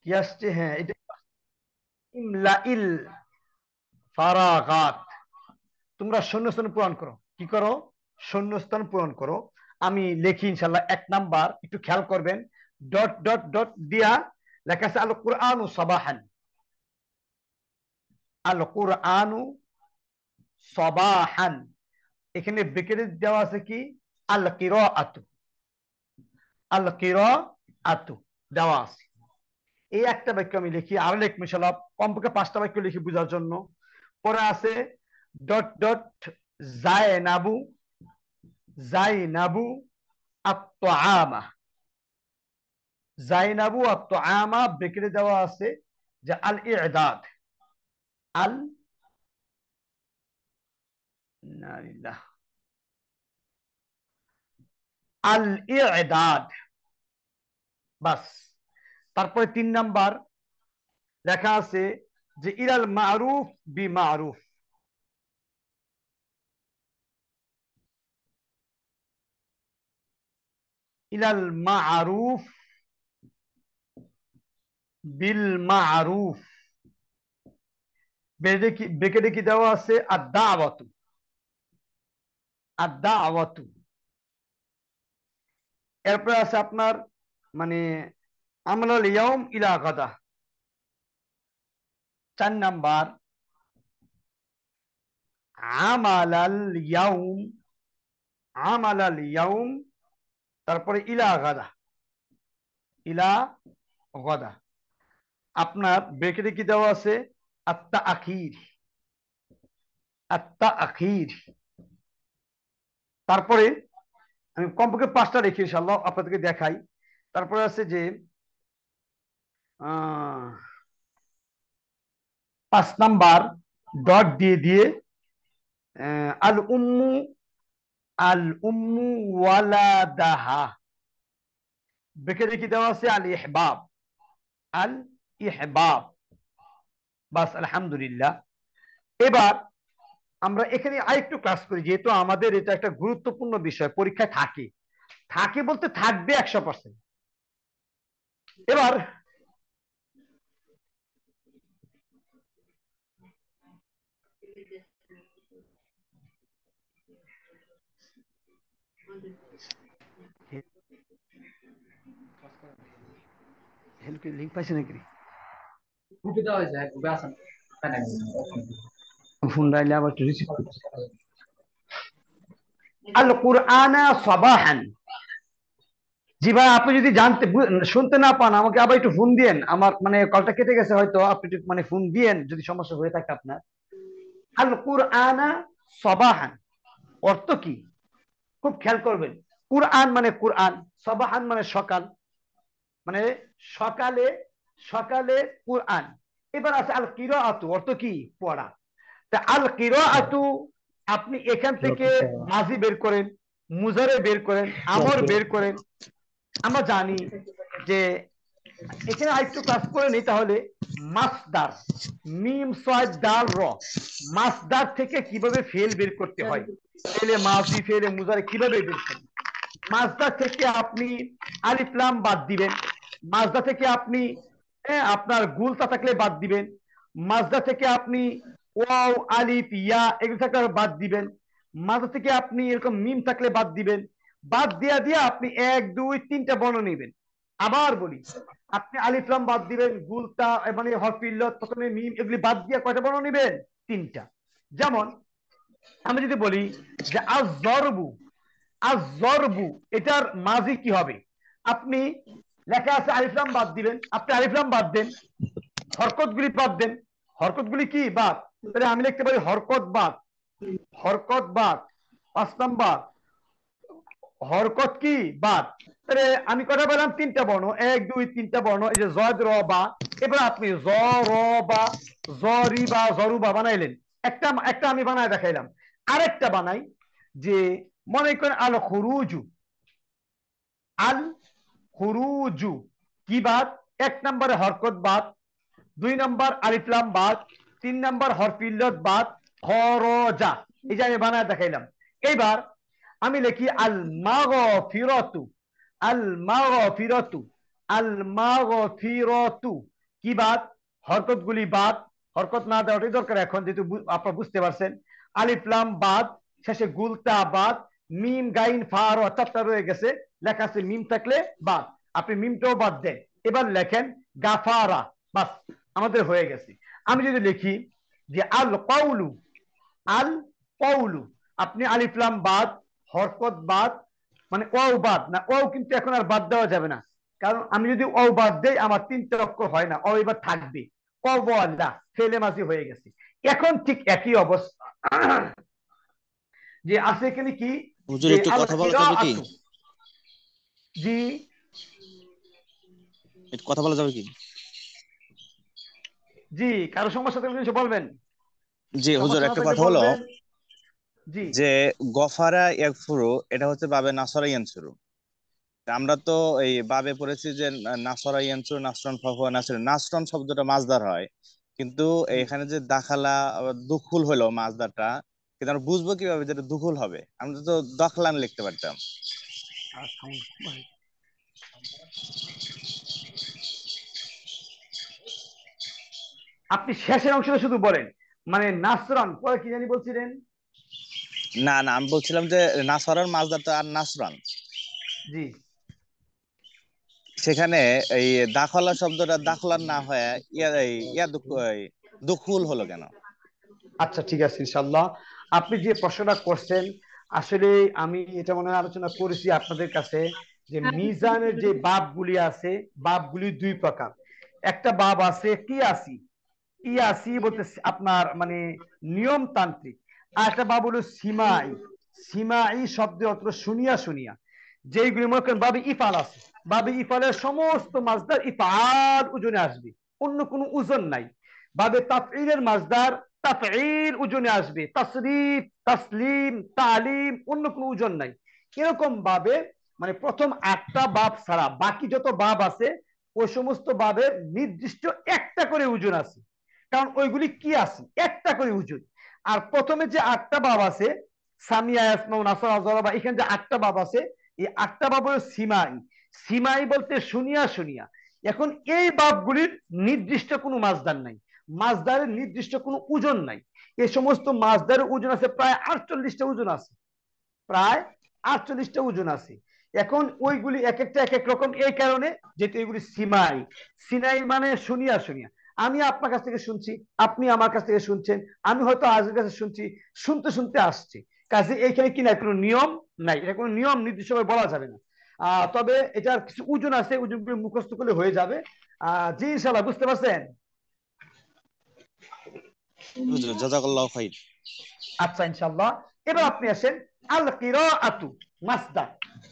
কি আসছে? হ্যাঁ, এটা ইমলাইল ফারাগাত। তোমরা শূন্যস্থান পূরণ করো। কি করো? শূন্যস্থান পূরণ করো। আমি লিখি ইনশাল্লাহ। 1 নাম্বার, একটু খেয়াল করবেন। ডট ডট ডট দিয়া লেখা আছে আল কুরআনু সাবাহান। আল কুরআনু সাবাহান। এখানে ব্রেকেট দেওয়া আছে কি? আল কিরাআতু। আল কিরাআতু দেওয়া আছে। এই একটা বাক্য আমি লিখি, আরো লিখবো ইনশাল্লাহ। কমপক্ষে 5টা বাক্য লিখি বোঝার জন্য। পরে আছে ডট ডট জায়নাবু। জাইনাবু আত-তাআমা। জাইনাবু আত-তাআমা ব্রেকেটে দেওয়া আছে যে আল ইদাদ। আল নারিল্লাহ আল ইদাদ। বাস। তারপরে 3 নাম্বার লেখা আছে যে ইলাল মারুফ বি মারুফ। ইলাল মারুফ বিল মারুফ। ব্রেকেটে কি দেওয়া আছে? আদ-দাওয়াতু। আদ-দাওয়াতু। এরপরে আছে আপনার মানে আমালাল ইয়াউম ইলা গাদা। 4 নাম্বার আমালাল ইয়াউম। আমালাল ইয়াউম। তারপরে ইলা গাদা। ইলা গাদা। আপনার ব্রেকেটে কি দেওয়া আছে? আত্তা আখির। আত্তা আখির। তারপরে আমি কমপক্ষে 5টা রেখে ইনশাআল্লাহ আপনাদেরকে দেখাই। তারপরে আছে যে 5 নাম্বার ডট দিয়ে দিয়ে আল উম্মু। আল উম্মু ওয়ালাদাহা। ব্রেকেটে কি দেওয়া আছে? আল ইহবাব। আল ইহবাব। বাস, আলহামদুলিল্লাহ। এবার আমরা এখানে আরেকটু ক্লাস করি, যেহেতু আমাদের এটা একটা গুরুত্বপূর্ণ বিষয়, পরীক্ষায় থাকে। থাকে বলতে থাকবে 100%। এবার লিঙ্ক পাইছে নাকি? ফোন ডাইলে আবার একটু রিসিভ করছি। আল কুরআনা সাবাহান। জি ভাই, আপনি যদি শুনতে না পান আমাকে আবার একটু ফোন দিয়েন। আমার মানে কলটা কেটে গেছে, হয়তো আপনি একটু মানে ফোন দিয়েন যদি সমস্যা হয়ে থাকে আপনার। আল কুরআনা সাবাহান অর্থ কি? খুব খেয়াল করবেন। কুরআন মানে কুরআন, সাবাহান মানে সকাল, মানে সকালে। সকালে কুরআন। এবার আছে আল কিরাআতু, অর্থ কি? পড়া। তা আল কিরাআতু আপনি এখান থেকে মাজি বের করেন, মুজারে বের করেন, আমর বের করেন। আমরা জানি যে এখানে আরেকটু ক্লাস করে নিই তাহলে। মাসদার, মিম সয়েদ দাল র। মাসদার থেকে কিভাবে ফেল বের করতে হয়, ফেলে মাজি ফেলে মুজারে কিভাবে বের করবেন। মাসদার থেকে আপনি আলিফ লাম বাদ দিবেন। মাসদা থেকে আপনি আপনার গুলতা থাকলে বাদ দিবেন। মাসদা থেকে আপনি ওয়াও আলিফ ইয়া এগুলো থাকলে বাদ দিবেন। মাসদা থেকে আপনি এরকম মিম থাকলে বাদ দিবেন। বাদ দিয়া দিয়া আপনি 1 2 3টা বর্ণ নেবেন। আবার বলি, আপনি আলিফ লাম বাদ দিবেন, গুলতা মানে হরফ ইল্লত প্রথমে মিম এগুলি বাদ দিয়ে কয়টা বর্ণ নেবেন? 3টা। যেমন আমি যদি বলি যে আজ জরবু। আজ জরবু এটার মাজি কি হবে? আপনি লেখা আছে আলিফলাম বাদ দিবেন, আপনি আলিফলাম বাদ দেন, হরকত গুলি বাদ দেন। হরকত গুলি কি বাদ? তাহলে আমি লিখতে পারি হরকত বাদ। হরকত বাদ। 5 নাম্বার হরকত কি বাদ। তাহলে আমি কথা বললাম 3টা বর্ণ, 1 2 3টা বর্ণ। এই যে জদ র বা। এবার আপনি জ র বা, জরি বা জরুবা বানাইলেন। একটা একটা আমি বানায় দেখাইলাম। আরেকটা বানাই যে মনে করেন আল খুরুজু। আল খুরুজু কি বাদ? 1 নম্বরে হরকত বাদ, 2 নম্বর আলিফলাম বাদ, 3 নম্বর হরফিল্লত বাদ, খরজা। এই যে আমি বানায় দেখাইলাম। এবার আমি লিখি আল মাগফিরাতু। আল মাগফিরাতু। আল মাগফিরাতু। কি বাদ? হরকত গুলি বাদ। হরকত না দেওয়াটাই দরকার এখন, যেহেতু আপনারা বুঝতে পারছেন। আলিফ লাম বাদ, শেষে গুলতা বাদ, মিম গাইন ফা আর চারটা রয়ে গেছে, লেখা আছে মিম থাকলে বাদ, আপনি মিমটাও বাদ দেন। এবার লেখেন গাফারা, বাস আমাদের হয়ে গেছে। আমি যদি লিখি যে আল কাউলু, আল কৌলু, আপনি আলিফ লাম বাদ, হরকত বাদ, মানে ওয়াও বাদ না, ওয়াও কিন্তু এখন আর বাদ দেওয়া যাবে না, কারণ আমি যদি ওয়াও বাদ দেই আমার তিনটা অক্ষর হয় না, ওয়াও এবার থাকবে। কব আল্লাহ ফেলে মাঝি হয়ে গেছে। এখন ঠিক একই অবস্থা যে আছে এখানে কি, হুজুর যে একটু আল কথা বলা যাবে কি? কিরাআতু। জি, একটু কথা বলা যাবে কি? জি, কারো সমস্যা থাকলে কিছু বলবেন, জি হুজুর, সমস্যা না একটা থাকলে কথা হলো বলবেন। জি, যে গফারা ইয়াগফুরু এটা হচ্ছে বাবে নাসরা ইয়ানসুরু। তা আমরা তো এই বাবে পড়েছি যে নাসরা ইয়ানসুরু নাসরান ফাহুয়া নাসরুন, নাসরান শব্দটা মাসদার হয়, কিন্তু জি। এখানে যে দাখালা দুখুল হলো মাসদারটা, কিন্তু আমরা বুঝবো কিভাবে যেটা দুখুল হবে? আমরা তো দখলান লিখতে পারতাম। আপনি শেষের অংশটা শুধু বলেন, মানে নাসরান পরে কি জানি বলছিলেন। না না, আমি বলছিলাম যে নাসরার মাসদারটা আর নাসরান, জি, সেখানে এই দাখলা শব্দটা দাখলান না হয়ে দুখুল হলো কেন? আচ্ছা ঠিক আছে ইনশাল্লাহ। আপনি যে প্রশ্নটা করছেন, আসলে আমি এটা মনে হয় আলোচনা করেছি আপনাদের কাছে, যে মিজানের যে বাবগুলি আছে, বাবগুলি দুই প্রকার। একটা বাব আছে কিয়াসি, কিয়াসি বলতে আপনার মানে নিয়মতান্ত্রিক। আর একটা বাব হলো সিমাই, সিমাই শব্দ অর্থ শুনিয়া শুনিয়া। যেইগুলি মনে করেন বাবে ইফাল আছে, বাবে ইফালের সমস্ত মাজদার ইফাল ওজনে আসবে, অন্য কোনো ওজন নাই। বাবে তাফঈলের মাজদার তাফঈল ওজনে আসবে, তাসরিফ তাসলিম তালিম অন্য কোনো ওজন নাই। এরকম ভাবে মানে প্রথম 8টা বাব ছাড়া বাকি যত বাব আছে, ওই সমস্ত বাবের নির্দিষ্ট একটা করে ওজন আছে, কারণ ওইগুলি কি আছে একটা করে ওজন। আর প্রথমে যে 8টা বাব আছে, সামিয়া ইয়াসমাউ নাসরা জরাবা, এখানে যে 8টা বাব আছে, এই 8টা বাব হলো সিমাই। সিমাই বলতে শুনিয়া শুনিয়া। এখন এই বাবগুলির নির্দিষ্ট কোনো মাসদার নাই, মাসদারের নির্দিষ্ট কোনো ওজন নাই। এই সমস্ত মাসদারের ওজন আছে প্রায় 48টা ওজন আছে, প্রায় 48টা ওজন আছে। এখন ওইগুলি এক একটা এক এক রকম, এই কারণে যেহেতু এগুলি সিমাই, সিনাই মানে শুনিয়া শুনিয়া। আমি আপনার কাছ থেকে শুনছি, আপনি আমার কাছ থেকে শুনছেন, আমি হয়তো আজকের কাছে শুনছি, শুনতে শুনতে আসছি। কাজে এইখানে কি নাই, কোনো নিয়ম নাই, এটা কোনো নিয়ম নির্দিষ্টভাবে বলা যাবে না। তবে এটার কিছু ওজন আছে, ওজনগুলো মুখস্থ করলে হয়ে যাবে। জি ইনশাল্লাহ, বুঝতে পারছেন। হুজুর জাযাকাল্লাহু খাইর। আচ্ছা ইনশাল্লাহ। এবার আপনি আসেন আল কিরাআতু, মাসদার।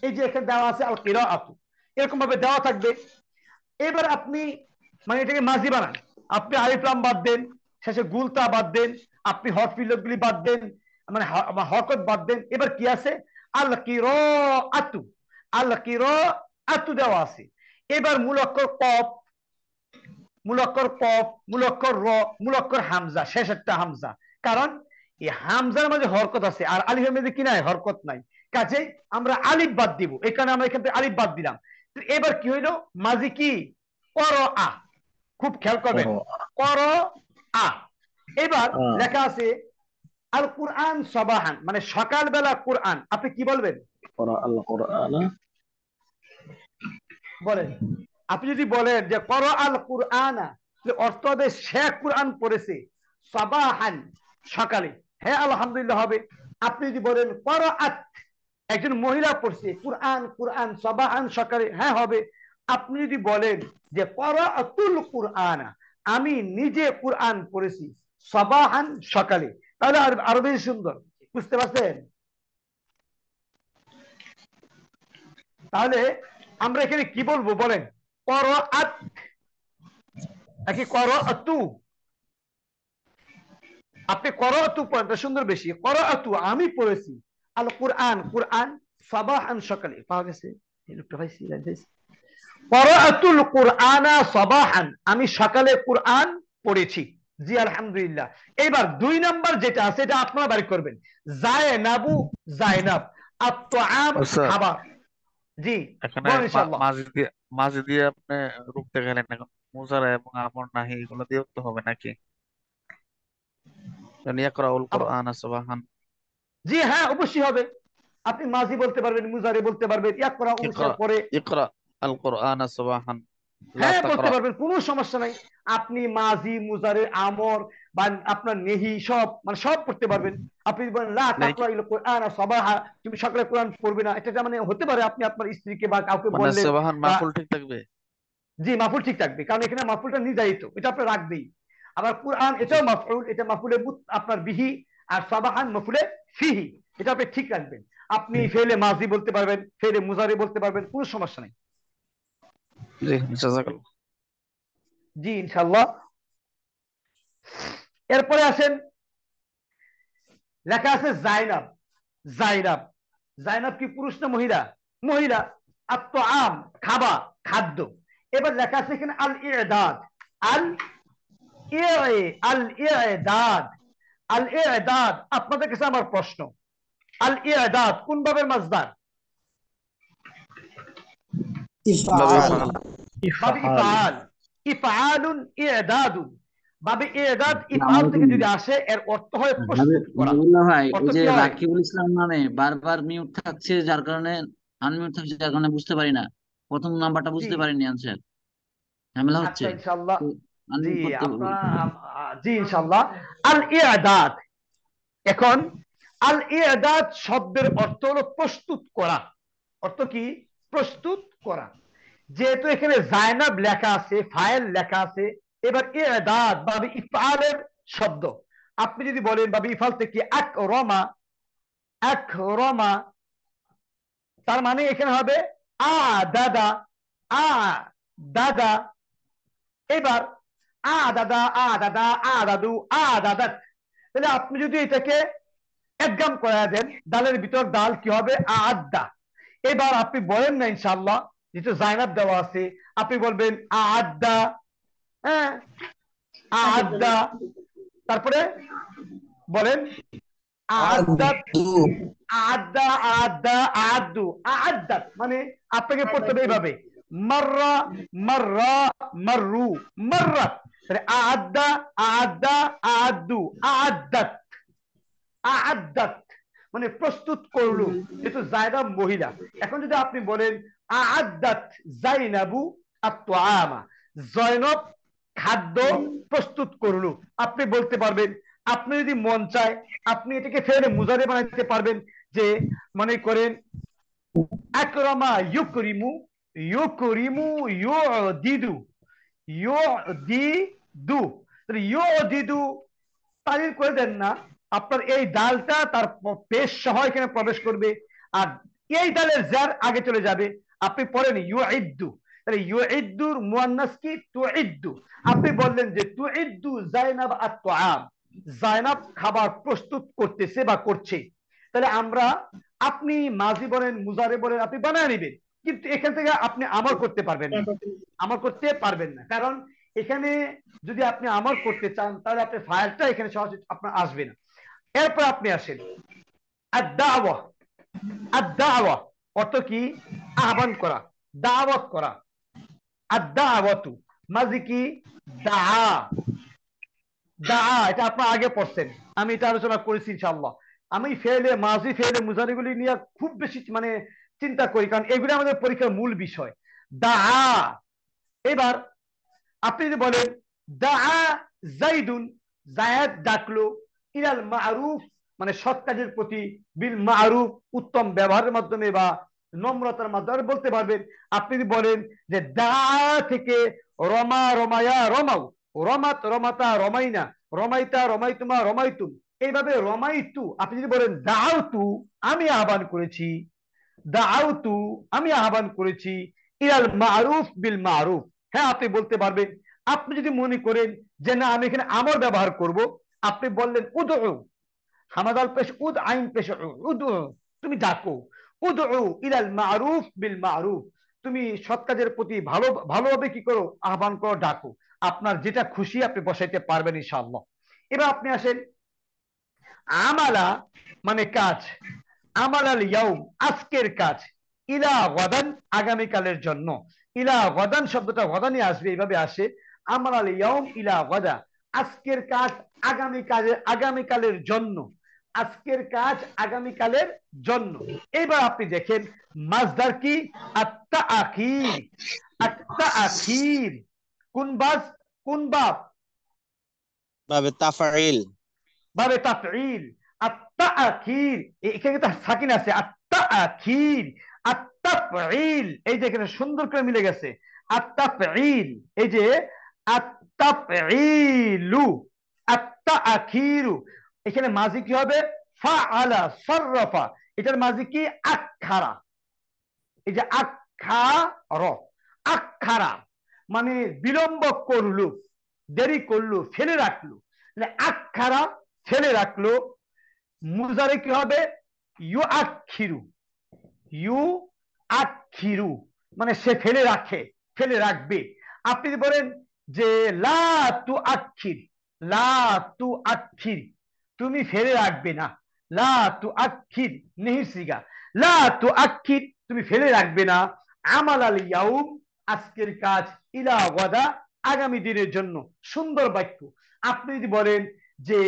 এই যে এখানে দেওয়া আছে আল কিরাআতু, এরকম ভাবে দেওয়া থাকবে। এবার আপনি মানে এটাকে মাঝি বানান। আপনি আলিফ লাম বাদ দেন, শেষে গুলতা বাদ দেন, আপনি হরফ ইল্লতগুলি বাদ দেন, মানে হরকত বাদ দেন। এবার কি আছে? আল কিরাআতু, আল কিরাআতু দেওয়া আছে। এবার মূল অক্ষর কফ, মূল অক্ষর কফ, মূল অক্ষর র, মূল অক্ষর হামজা, শেষ একটা হামজা। কারণ এই হামজার মাঝে হরকত আছে আর আলিফের মধ্যে কি নাই, হরকত নাই। কাজেই আমরা আলিফ বাদ দিব, এখানে আমরা এখান থেকে আলিফ বাদ দিলাম। এবার কি হইলো, মাঝি কি কর আ, খুব খেয়াল করবেন, করো কর আ। এবার আহ লেখা আছে আল কুরআন সবাহান, মানে সকালবেলা কোরআন। আপনি কি বলবেন করো আল কোরআন বলেন? আপনি যদি বলেন যে কর আল কুরআনা, অর্থ হবে সে কুরআন পড়েছে, সাবাহান সকালে, হ্যাঁ আলহামদুলিল্লাহ হবে। আপনি যদি বলেন করাআত, একজন মহিলা পড়ছে কুরআন, কুরআন সাবাহান সকালে, হ্যাঁ হবে। আপনি যদি বলেন যে করাআতুল কুরআনা, আমি নিজে কুরআন পড়েছি সাবাহান সকালে, তাহলে আরো বেশি সুন্দর। বুঝতে পারছেন? তাহলে আমরা এখানে কি বলবো বলেন, করাআত নাকি করাআতু? আপনি করাআতু পড়েন, সুন্দর বেশি। করাআতু আমি পড়েছি, আল কুরআন, কুরআন সাবাহান সকালে, পাওয়া গেছে। এই লোকটা ভাই করাআতুল কুরআনা সাবাহান, আমি সকালে কুরআন পড়েছি। জি আলহামদুলিল্লাহ। এবার 2 নাম্বার যেটা আছে এটা আপনারা বাড়ি করবেন, জায়নাবু, জায়নাব, আত-তাআম স্যার, খাবার। জি এখানে বলেন ইনশাআল্লাহ। মাঝি দিয়ে আপনি রুখতে গেলেন এখন। মুজারা এবং আমর নাহি এগুলো দিয়েও তো হবে নাকি? যেমন ইয়াকরাউল কোরআন সাবাহান। জি হ্যাঁ, অবশ্যই হবে। আপনি মাজি বলতে পারবেন, মুজারে বলতে পারবেন, ইয়াকরা ইকরা, উসার পরে ইকরা আল কোরআন সাবাহান লা হ্যাঁ বলতে তাকরা। পারবেন, কোনো সমস্যা নাই। আপনি মাজি, মুজারে, আমর বা আপনার নেহি সব মানে সব পড়তে পারবেন। আপনি বলেন লা মানে তাকরা ইল কোরআন সাবাহা, তুমি সকালে কোরআন পড়বে না, এটা মানে হতে পারে আপনি আপনার স্ত্রীকে বা কাউকে মানে বললেন। সাবাহান মাফুল ঠিক থাকবে? জি, মাফুল ঠিক থাকবে, কারণ এখানে মাফুলটা নির্ধারিত, এটা আপনি রাখবেই। আবার কোরআন জি। এটাও মাফউল, এটা মাফুলে আপনার বিহি, আর সাবাহান মাফুলে ফিহি, এটা আপনি ঠিক রাখবেন। আপনি ফেলে মাজি বলতে পারবেন, ফেলে মুজারি বলতে পারবেন, কোনো সমস্যা নেই। জি, জাযাকাল্লাহ। জি ইনশাআল্লাহ। এরপরে আসেন, লেখা আছে জাইনাব। জাইনাব, জাইনাব কি পুরুষ না মহিলা? মহিলা। আত্ম আম, খাবা, খাদ্য। এবার লেখা আছে এখানে আল ইদাদ। আল আল ইদাদ, আল ইদাদ। আপনাদের কাছে আমার প্রশ্ন, আল ইদাদ কোন ভাবের মাসদার? বাবে ইফআল। ফাল। বাবে ইফআল। ইফআল। ইফআলুন ইদাদুন। বাবে ইদাদ আসসালামু ইফআল থেকে আলাইকুম। যদি আসে, এর অর্থ হয় প্রস্তুত করা। হাবিবুল্লাহ ভাই, অর্থ ওই যে কি হয়? রাকিবুল ইসলাম নামে বারবার মিউট থাকছে, যার কারণে আনমিউট থাকছে, যার কারণে বুঝতে পারি না। প্রথম নাম্বারটা জি বুঝতে পারিনি আনসার, ঝামেলা হচ্ছে। আচ্ছা ইনশাআল্লাহ। তো জি আনমিউট করতে আপনারা জি ইনশাআল্লাহ। আল ইদাদ, এখন আল ইদাদ শব্দের অর্থ হলো প্রস্তুত করা। অর্থ কি? প্রস্তুত করা। যেহেতু এখানে জায়নাব লেখা আছে, ফাইল লেখা আছে, এবার ইদাদ বা ইফআলের শব্দ। আপনি যদি বলেন বা ইফআল থেকে আকরামা, আকরামা, তার মানে এখানে হবে আ দাদা, আ দাদা। এবার আ দাদা, আ দাদা, আ দাদু, আ দাদা। তাহলে আপনি যদি এটাকে একগাম করে দেন, ডালের ভিতর ডাল কি হবে? আদা। এবার আপনি বলেন না ইনশাআল্লাহ, যেহেতু জায়নাব দেওয়া আছে, আপনি বলবেন আদা। হ্যাঁ, আদা। তারপরে বলেন আদাত, আদু। আদা, আদা, আদু, আদাত। মানে আপনাকে পড়তে হবে এইভাবে, মাররা, মাররা, মাররু, মাররাত। তাহলে আদা, আদা, আদু, আদাত, আদাত মানে প্রস্তুত করলো, যেহেতু জায়নাব মহিলা। এখন যদি আপনি বলেন আদাত জাইনাবু আত-তুআমা, জয়নব খাদ্য প্রস্তুত করলো, আপনি বলতে পারবেন। আপনি যদি মন চায়, আপনি এটাকে ফেলে মুজারে বানাইতে পারবেন, যে মনে করেন আকরামা ইউকরিমু, ইউকরিমু ইউদিদু, ইউদিদু। ইউদিদু তালিল করে দেন না, আপনার এই ডালটা তার পেশ সহ এখানে প্রবেশ করবে, আর এই ডালের জার আগে চলে যাবে। আপনি পড়েন ইউইদ্দু, তাহলে ইউইদ্দুর মুয়ান্নাস কি? তুইদ্দু। আপনি বললেন যে তুইদ্দু জাইনাব আত-তুআম, জাইনাব খাবার প্রস্তুত করতেছে বা করছে। তাহলে আমরা, আপনি মাজি বলেন, মুজারে বলেন, আপনি বানায় নেবেন, কিন্তু এখান থেকে আপনি আমল করতে পারবেন না, আমল করতে পারবেন না। কারণ এখানে যদি আপনি আমল করতে চান, তাহলে আপনার ফাইলটা এখানে সহজে আপনার আসবে না। এরপর আপনি আসেন আদ-দাওয়া। আদ-দাওয়া অর্থ কি? আহ্বান করা, দাওয়াত করা। আদ-দাওয়াতু মাজি কি? দাআ। দাআ এটা আপনার আগে পড়ছেন, আমি এটা আলোচনা করেছি ইনশাআল্লাহ। আমি ফেলে মাজি, ফেলে মুজারিগুলি নিয়ে খুব বেশি মানে চিন্তা করি, কারণ এগুলো আমাদের পরীক্ষার মূল বিষয়। দাআ। এবার আপনি যদি বলেন দাআ জাইদুন, জায়েদ ডাকলো, ইলাল মারুফ মানে সৎ কাজের প্রতি, বিল মারুফ উত্তম ব্যবহারের মাধ্যমে বা নম্রতার মাধ্যমে বলতে পারবেন। আপনি যদি বলেন যে দাআ থেকে রমা, রমায়া, রমাও, রমাত, রমাতা, রমাইনা, রমাইতা, রমাইতুমা, রমাইতুম, এইভাবে রমাইতু। আপনি যদি বলেন দাআউতু, আমি আহ্বান করেছি, দাআউতু আমি আহ্বান করেছি, ইলাল মারুফ বিল মারুফ। হ্যাঁ আপনি বলতে পারবেন। আপনি যদি মনে করেন যে না আমি এখানে আমর ব্যবহার করব, আপনি বললেন উদউ, হামাদাল পেশ উদ, আইন পেশ উদউ, তুমি ডাকো। উদউ ইলাল মারুফ বিল মারুফ, তুমি সৎ কাজের প্রতি ভালো ভালোভাবে কি করো? আহ্বান করো, ডাকো। আপনার যেটা খুশি আপনি বসাইতে পারবেন ইনশাআল্লাহ। এবার আপনি আসেন আমালা মানে কাজ, আমালাল ইয়াউম আজকের কাজ, ইলা গদান আগামীকালের জন্য। ইলা গদান শব্দটা গদানই আসবে, এইভাবে আসে। আমাল ইয়াউম ইলা গাদা, আজকের কাজ আগামীকালের জন্য, আজকের কাজ আগামীকালের জন্য। এবার আপনি দেখেন মাজদার কি, আত-তাআখির। আত-তাআখির কোন বাস, কোন বাব? বাবে তাফাইল। বাবে তাফঈল। আত-তাআখির, এখানে তো সাকিন আছে, আত-তাআখির। আত-তাফঈল, এই যে এখানে সুন্দর করে মিলে গেছে। আত-তাফঈল, এই যে আত-তাফঈলু, আত-তাআখিরু, এখানে মাজি কি হবে? ফাআলা, সাররাফা, এটার মাজি কি? আখারা। এই যে আখার, আখারা মানে বিলম্ব করলো, দেরি করলো, ফেলে রাখলো। আখারা ফেলে রাখলো। মুজারে কি হবে? ইউ আখিরু, ইউ আখিরু মানে সে ফেলে রাখে, ফেলে রাখবে। আপনি যদি বলেন যে লা তু আখির, লা তু আখির, তুমি ফেলে রাখবে না। লা তু আখির নেহির সিগা, লা তু আখির, তুমি ফেলে রাখবে না। আমাল আল ইয়াউম, আজকের কাজ, ইলা গাদা, আগামী দিনের জন্য। সুন্দর বাক্য। আপনি যদি বলেন যে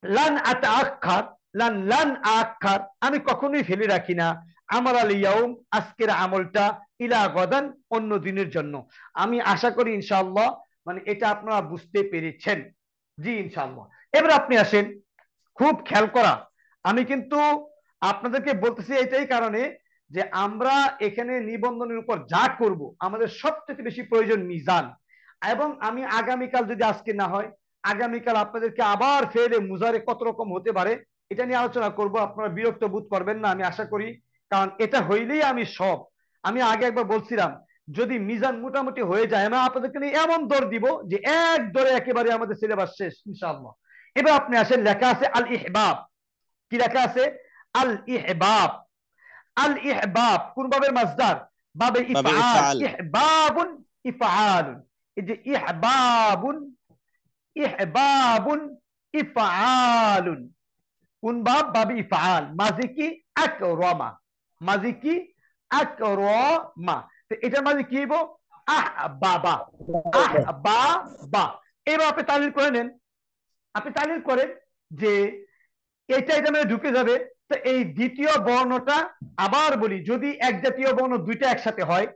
লান আতাআখার, লান আখার, আমি কখনোই ফেলে রাখি না। আমাল আল ইয়াউম, আজকের আমলটা, ইলা গাদান, অন্য দিনের জন্য। আমি আশা করি ইনশাআল্লাহ মানে এটা আপনারা বুঝতে পেরেছেন। জি ইনশাআল্লাহ। এবার আপনি আসেন, খুব খেয়াল করা, আমি কিন্তু আপনাদেরকে বলতেছি এটাই কারণে যে আমরা এখানে নিবন্ধনের উপর যা করব আমাদের সবচেয়ে বেশি প্রয়োজন মিজান। এবং আমি আগামীকাল, যদি আজকে না হয় আগামীকাল আপনাদেরকে আবার ফেলে মুজারে কত রকম হতে পারে এটা নিয়ে আলোচনা করব। আপনারা বিরক্ত বোধ করবেন না আমি আশা করি, কারণ এটা হইলেই আমি সব। আমি আগে একবার বলছিলাম যদি মিজান মোটামুটি হয়ে যায় আমি আপনাদেরকে নিয়ে এমন দৌড় দিব যে এক দৌড়ে একেবারে আমাদের সিলেবাস শেষ ইনশাআল্লাহ। এবার আপনি আসেন, লেখা আছে আল ইহবাব। কি লেখা আছে? আল ইহবাব। আল ইহবাব কোন বাবের মাজদার? বাবে বাবে ইফআল। ইফআল। ইহবাবুন, ইফআলুন। এই যে ইহবাবুন, ইহবাবুন, ইফআলুন, কোন বাব? বাবে ইফআল। মাজি কি? আকরামা। মাজি কি? আকরামা। তো এটার মাঝে কি হইব? আহবাবা, আহবাবা। এবার আপনি তালিল করে নেন, আপনি তালিল করেন যে এটা এটা মানে ঢুকে যাবে। তো এই দ্বিতীয় বর্ণটা, আবার বলি, যদি এক জাতীয় বর্ণ দুইটা একসাথে হয়,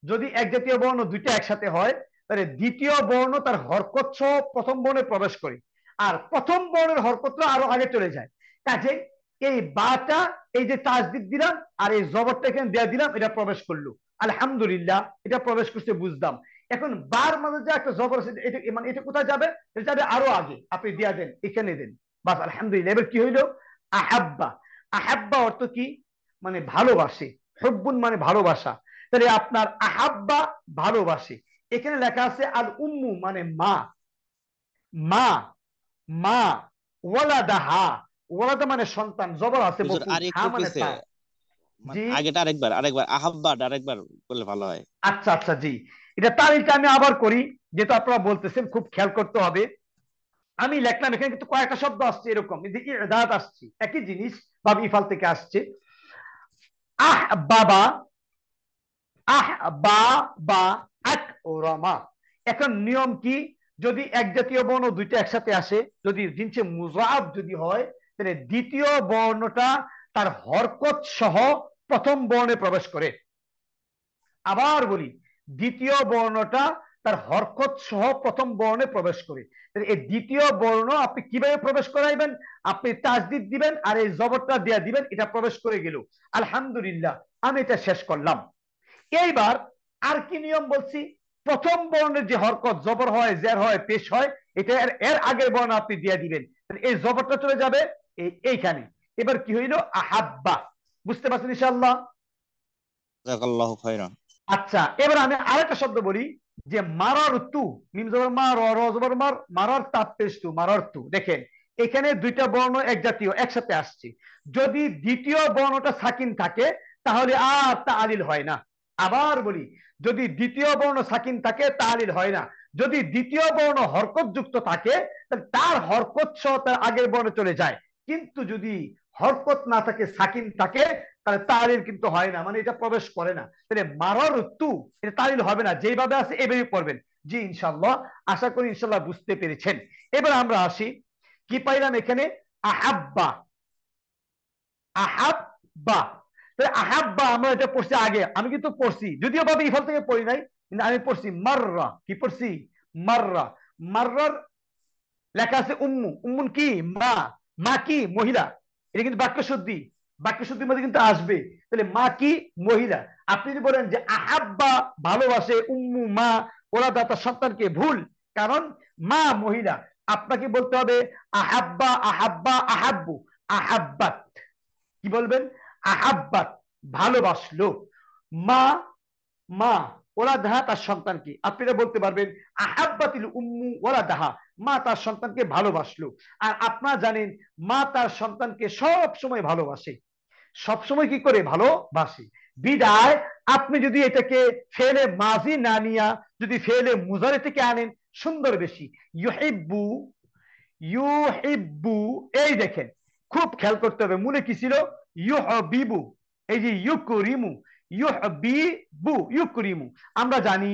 যদি এক জাতীয় বর্ণ দুইটা একসাথে হয় তাহলে দ্বিতীয় বর্ণ তার হরকত সহ প্রথম বর্ণে প্রবেশ করে, আর প্রথম বর্ণের হরকতটা আরো আগে চলে যায়। কাজে এই বাটা, এই যে তাসদিদ দিলাম আর এই জবরটা এখানে দেয়া দিলাম, এটা প্রবেশ করলো, আলহামদুলিল্লাহ, এটা প্রবেশ করতে বুঝলাম। এখন বার মাঝে যে একটা জবর আছে, এটা মানে এটা কোথায় যাবে? এটা যাবে আরো আগে, আপনি দিয়া দেন, এখানে দেন, বাস আলহামদুলিল্লাহ। এবার কি হইলো? আহাব্বা। আহাব্বা অর্থ কি? মানে ভালোবাসে। হুব্বুন মানে ভালোবাসা। তাহলে আপনার আহাব্বা ভালোবাসে। এখানে লেখা আছে আল উম্মু মানে মা, মা, মা। ওয়ালাদাহা, ওয়ালাদা মানে সন্তান, জবর আছে হুজুর বকুল, আর হা একটু মানে পিছে, তা। মানে জি আগেটা আরেকবার, আরেকবার আহাব্বাটা আরেকবার করলে ভালো হয়। আচ্ছা আচ্ছা, জি। এটা তালিলটা আমি আবার করি, যেহেতু আপনারা বলতেছেন, খুব খেয়াল করতে হবে। আমি লিখলাম, এখানে কিন্তু কয়েকটা শব্দ আসছে এরকম, ইদাত আসছে, একই জিনিস, বা ইফাল থেকে আসছে। আহ বাবা, আহ বা আকরামা। এখন নিয়ম কি? যদি এক জাতীয় বর্ণ দুইটা একসাথে আসে, যদি জিনসে মুযাব যদি হয়, তাহলে দ্বিতীয় বর্ণটা তার হরকত সহ প্রথম বর্ণে প্রবেশ করে। আবার বলি, দ্বিতীয় বর্ণটা তার হরকত সহ প্রথম বর্ণে প্রবেশ করে। এই দ্বিতীয় বর্ণ আপনি কিভাবে প্রবেশ করাইবেন? আপনি তাসদিদ দিবেন আর এই জবরটা দিয়া দিবেন, এটা প্রবেশ করে গেল, আলহামদুলিল্লাহ, আমি এটা শেষ করলাম। এইবার আর কি নিয়ম বলছি? প্রথম বর্ণের যে হরকত, জবর হয়, জের হয়, পেশ হয়, এটা এর আগের বর্ণ আপনি দিয়ে দিবেন, এই জবরটা চলে যাবে এইখানে। এবার কি হইল? আহাব্বা। বুঝতে পারছেন ইনশাআল্লাহ? জাযাকাল্লাহু খাইরান। আচ্ছা, এবার আমি আরেকটা শব্দ বলি, যে মারার তু, মিম জবর মা, র র জবর মার, মারার তাপ পেশ তু, মারার তু। দেখেন এখানে দুইটা বর্ণ এক জাতীয় একসাথে আসছে, যদি দ্বিতীয় বর্ণটা সাকিন থাকে তাহলে আর তালিল হয় না। আবার বলি, যদি দ্বিতীয় বর্ণ সাকিন থাকে তালিল হয় না। যদি দ্বিতীয় বর্ণ হরকত যুক্ত থাকে তাহলে তার হরকত সহ তার আগের বর্ণ চলে যায়। কিন্তু যদি হরকত না থাকে, সাকিন থাকে, তাহলে তালিল কিন্তু হয় না, মানে এটা প্রবেশ করে না। তাহলে মারার তু, এটা তালিল হবে না, যেভাবে আছে এভাবেই পড়বেন। জি ইনশাআল্লাহ, আশা করি ইনশাআল্লাহ বুঝতে পেরেছেন। এবার আমরা আসি, কি পাইলাম এখানে? আহাব্বা, আহাব্বা। তাহলে আহাব্বা আমরা এটা পড়ছি আগে, আমি কিন্তু পড়ছি, যদিও ভাবে ইফল থেকে পড়ি নাই, কিন্তু আমি পড়ছি মাররা। কি পড়ছি? মাররা। মাররার লেখা আছে উম্মু। উম্মুন কি? মা। মা কি? মহিলা। এটা কিন্তু বাক্য শুদ্ধি, বাক্য শুদ্ধির মধ্যে কিন্তু আসবে। তাহলে মা কি? মহিলা। আপনি যদি বলেন যে আহাব্বা ভালোবাসে, উম্মু মা, ওরা দাতা সন্তানকে, ভুল। কারণ মা মহিলা, আপনাকে বলতে হবে আহাব্বা, আহাব্বা, আহাব্বু, আহাব্বাত। কি বলবেন? আহাব্বাত, ভালোবাসলো। মা, মা ওরা দাহা, তার সন্তানকে। আপনারা বলতে পারবেন আহাব্বাতিল উম্মু ওরা দাহা, মা তার সন্তানকে ভালোবাসলো। আর আপনারা জানেন মা তার সন্তানকে সব সময় ভালোবাসে, সব সময় কি করে? ভালোবাসে। বিদায় আপনি যদি এটাকে ফেলে মাজি না নিয়া যদি ফেলে মুজারে থেকে আনেন, সুন্দর বেশি। ইউহিব্বু, ইউহিব্বু, এই দেখেন খুব খেয়াল করতে হবে, মনে কি ছিল? ইউহবিবু, এই যে ইউকরিমু, ইউহবিবু, ইউকরিমু। আমরা জানি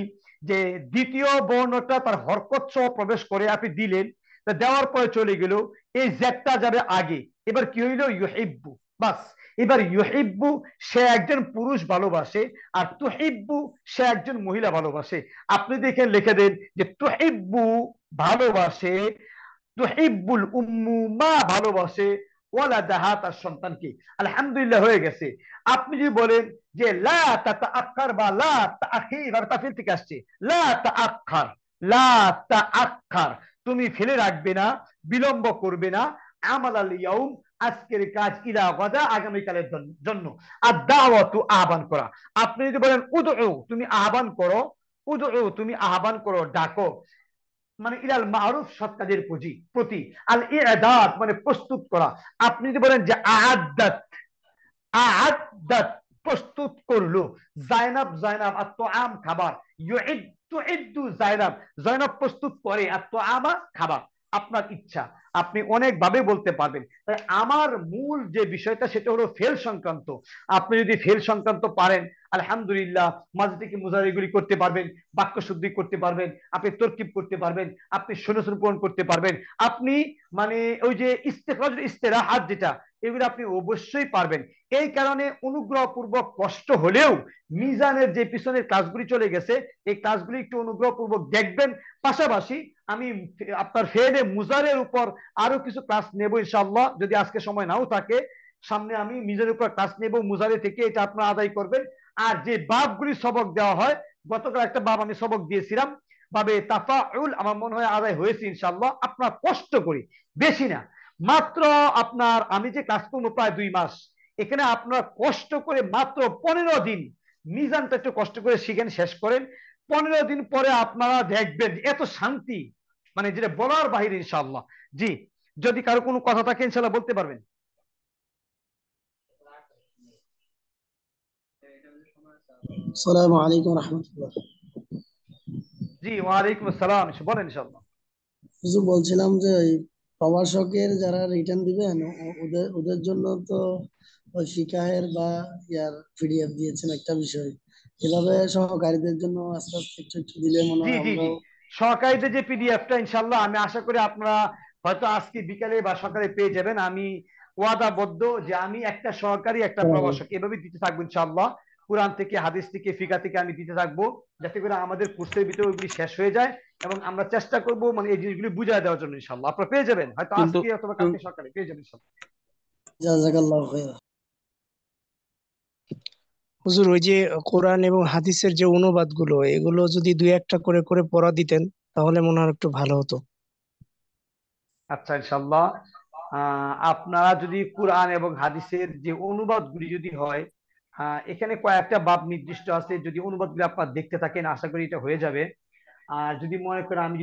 যে দ্বিতীয় বর্ণটা তার হরকত সহ প্রবেশ করে, আপনি দিলেন, তা দেওয়ার পরে চলে গেল, এই জেডটা যাবে আগে। এবার কি হইল? ইউহিব্বু, বাস। এবার ইউহিব্বু সে একজন পুরুষ ভালোবাসে, আর তুহিব্বু সে একজন মহিলা ভালোবাসে। আপনি দেখেন লিখে দেন যে তুহিব্বু ভালোবাসে, তুহিব্বুল উম্মু মা ভালোবাসে, ওয়ালাদাহা তার সন্তানকে। আলহামদুলিল্লাহ, হয়ে গেছে। আপনি যদি বলেন যে লা তাতাআক্কার বা লা তাআখির, আর তাফিল থেকে আসছে, লা তাআক্কার, লা তাআক্কার, তুমি ফেলে রাখবে না, বিলম্ব করবে না, আমালাল ইয়াউম, আজকের কাজ, ইলা গাদা, আগামীকালের জন্য। আর দাওয়াতু, আহ্বান করা। আপনি যদি বলেন উদউ, তুমি আহ্বান করো, উদউ তুমি আহ্বান করো, ডাকো, মানে ইলাল মারুফ, সৎ কাজের প্রতি। আল ইআদাত মানে প্রস্তুত করা। আপনি যদি বলেন যে আ'আদ্দাত, আ'আদ্দাত প্রস্তুত করলো, জায়নাব, জায়নাব আর তোআম খাবার, ইউইদ, তুইদ্দু জায়নাব, জায়নাব প্রস্তুত করে, আর তোআমা খাবার। আপনার ইচ্ছা, আপনি অনেক ভাবে বলতে পারবেন। তাই আমার মূল যে বিষয়টা সেটা হলো ফেল সংক্রান্ত। আপনি যদি ফেল সংক্রান্ত পারেন, আলহামদুলিল্লাহ, মাঝে থেকে মুজারিগুলি করতে পারবেন, বাক্য শুদ্ধি করতে পারবেন, আপনি তরকিব করতে পারবেন, আপনি শূন্য পূরণ করতে পারবেন, আপনি মানে ওই যে ইস্তেখরাজ, ইস্তেরাহাত যেটা, এগুলো আপনি অবশ্যই পারবেন। এই কারণে অনুগ্রহপূর্বক, কষ্ট হলেও মিজানের যে পিছনের ক্লাসগুলি চলে গেছে, এই ক্লাসগুলি একটু অনুগ্রহপূর্বক দেখবেন। পাশাপাশি আমি আপনার ফেলে মুজারের উপর আরো কিছু ক্লাস নেব ইনশাআল্লাহ, যদি আজকে সময় নাও থাকে। সামনে আমি মিজারের উপর ক্লাস নেব, মুজারে থেকে, এটা আপনারা আদায় করবেন। আর যে বাবগুলি সবক দেওয়া হয়, গতকাল একটা বাব আমি সবক দিয়েছিলাম, বাবে তাফাউল, আমার মনে হয় আদায় হয়েছে ইনশাআল্লাহ। আপনার কষ্ট করে, বেশি না, মাত্র আপনার, আমি যে ক্লাস করবো প্রায় 2 মাস, এখানে আপনার কষ্ট করে মাত্র 15 দিন মিজানটা একটু কষ্ট করে শিখেন, শেষ করেন। 15 দিন পরে আপনারা দেখবেন এত শান্তি, মানে যেটা বলার বাহিরে ইনশাআল্লাহ। জি, যদি কারো কোনো কথা থাকে ইনশাআল্লাহ বলতে পারবেন। আসসালামু আলাইকুম রহমতুল্লাহ। জি, ওয়ালাইকুম আসসালাম, বলেন ইনশাআল্লাহ। কিছু বলছিলাম যে ওই প্রভাষকের যারা রিটার্ন দিবেন, ওদের ওদের জন্য তো ওই ফিকাহের বা ইয়ার পিডিএফ দিয়েছেন একটা বিষয়, এভাবে সহকারীদের জন্য আস্তে আস্তে একটু একটু দিলে মনে জি হয় জি জি, আমরাও। সহকারীদের যে পিডিএফটা ইনশাআল্লাহ আমি আশা করি আপনারা হয়তো আজকে বিকালে বা সকালে পেয়ে যাবেন। আমি ওয়াদাবদ্ধ যে আমি একটা সহকারী, একটা প্রভাষক এভাবে দিতে থাকবো ইনশাআল্লাহ। কোরআন থেকে, হাদিস থেকে, ফিকা থেকে আমি দিতে থাকবো, যাতে করে আমাদের কোর্সের ভিতরে ওইগুলি শেষ হয়ে যায়। এবং আমরা চেষ্টা করব মানে এই জিনিসগুলি বুঝাই দেওয়ার জন্য ইনশাআল্লাহ। আপনারা পেয়ে যাবেন হয়তো কিন্তু আজকে অথবা কালকে সকালে পেয়ে যাবেন ইনশাআল্লাহ। জাযাকাল্লাহু খাইরা। হুজুর, ওই যে কোরআন এবং হাদিসের যে অনুবাদ গুলো, এগুলো যদি দুই একটা করে করে পড়া দিতেন তাহলে মনে হয় একটু ভালো হতো। আচ্ছা ইনশাআল্লাহ, আপনারা যদি কোরআন এবং হাদিসের যে অনুবাদগুলি যদি হয়, এখানে কয়েকটা বাব নির্দিষ্ট আছে, যদি অনুবাদগুলি আপনারা দেখতে থাকেন আশা করি এটা হয়ে যাবে। আর যদি মনে করেন আমি